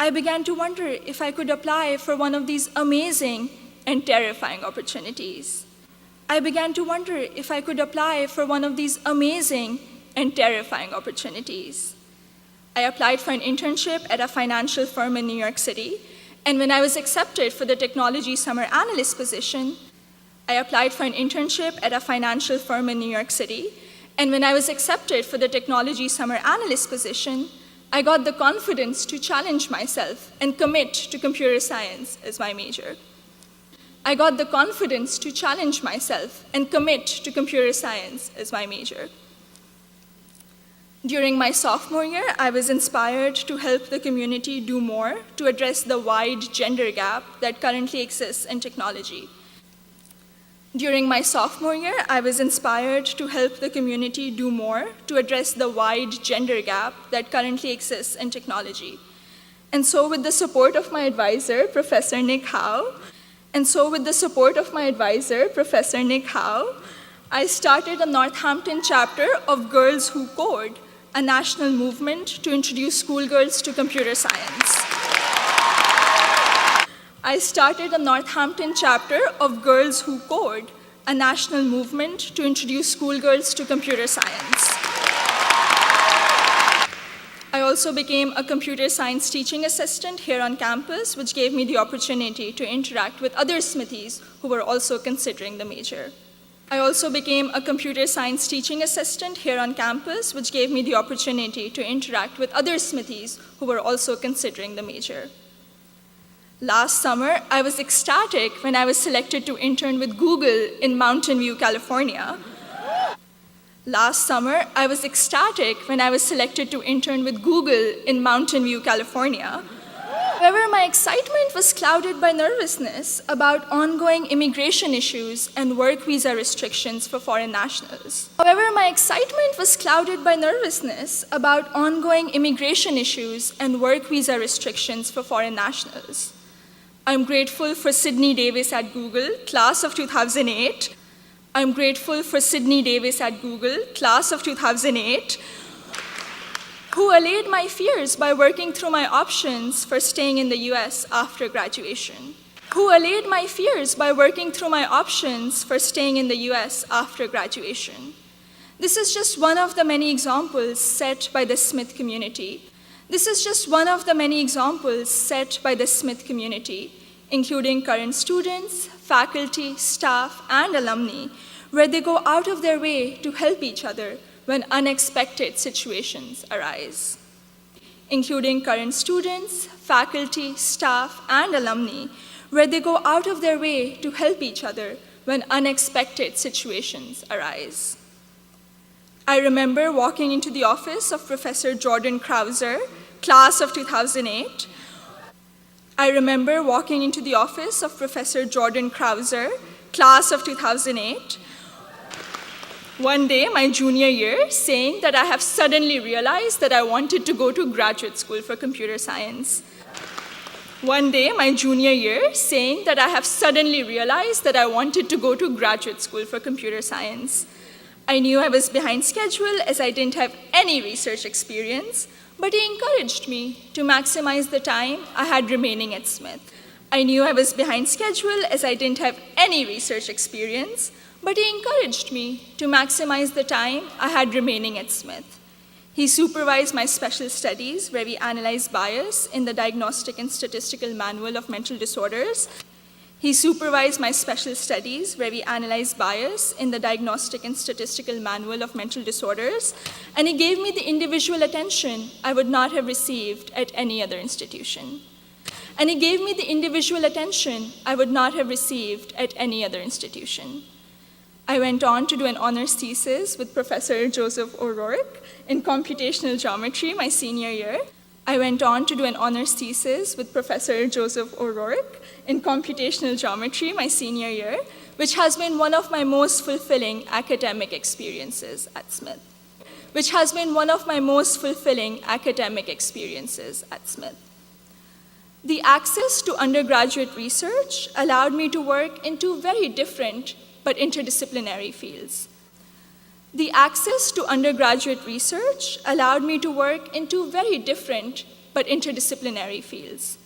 I began to wonder if I could apply for one of these amazing and terrifying opportunities. I began to wonder if I could apply for one of these amazing and terrifying opportunities. I applied for an internship at a financial firm in New York City, and when I was accepted for the technology summer analyst position, I applied for an internship at a financial firm in New York City, and when I was accepted for the technology summer analyst position, I got the confidence to challenge myself and commit to computer science as my major. I got the confidence to challenge myself and commit to computer science as my major. During my sophomore year, I was inspired to help the community do more to address the wide gender gap that currently exists in technology. During my sophomore year, I was inspired to help the community do more to address the wide gender gap that currently exists in technology. And so with the support of my advisor, Professor Nick Howe, I started a Northampton chapter of Girls Who Code, a national movement to introduce schoolgirls to computer science. I started a Northampton chapter of Girls Who Code, a national movement to introduce schoolgirls to computer science. I also became a computer science teaching assistant here on campus, which gave me the opportunity to interact with other Smithies who were also considering the major. I also became a computer science teaching assistant here on campus, which gave me the opportunity to interact with other Smithies who were also considering the major. Last summer, I was ecstatic when I was selected to intern with Google in Mountain View, California. Last summer, I was ecstatic when I was selected to intern with Google in Mountain View, California. However, my excitement was clouded by nervousness about ongoing immigration issues and work visa restrictions for foreign nationals. However, my excitement was clouded by nervousness about ongoing immigration issues and work visa restrictions for foreign nationals. I'm grateful for Sydney Davis at Google, class of 2008. I'm grateful for Sydney Davis at Google, class of 2008, who allayed my fears by working through my options for staying in the US after graduation. This is just one of the many examples set by the Smith community. Including current students, faculty, staff, and alumni, where they go out of their way to help each other when unexpected situations arise. Including current students, faculty, staff, and alumni, where they go out of their way to help each other when unexpected situations arise. I remember walking into the office of Professor Jordan Krauser, class of 2008. One day, my junior year, saying that I have suddenly realized that I wanted to go to graduate school for computer science. I knew I was behind schedule as I didn't have any research experience, but he encouraged me to maximize the time I had remaining at Smith. He supervised my special studies, where we analyzed bias in the Diagnostic and Statistical Manual of Mental Disorders. And he gave me the individual attention I would not have received at any other institution. I went on to do an honors thesis with Professor Joseph O'Rourke in computational geometry my senior year. Which has been one of my most fulfilling academic experiences at Smith. The access to undergraduate research allowed me to work in two very different but interdisciplinary fields. but interdisciplinary fields.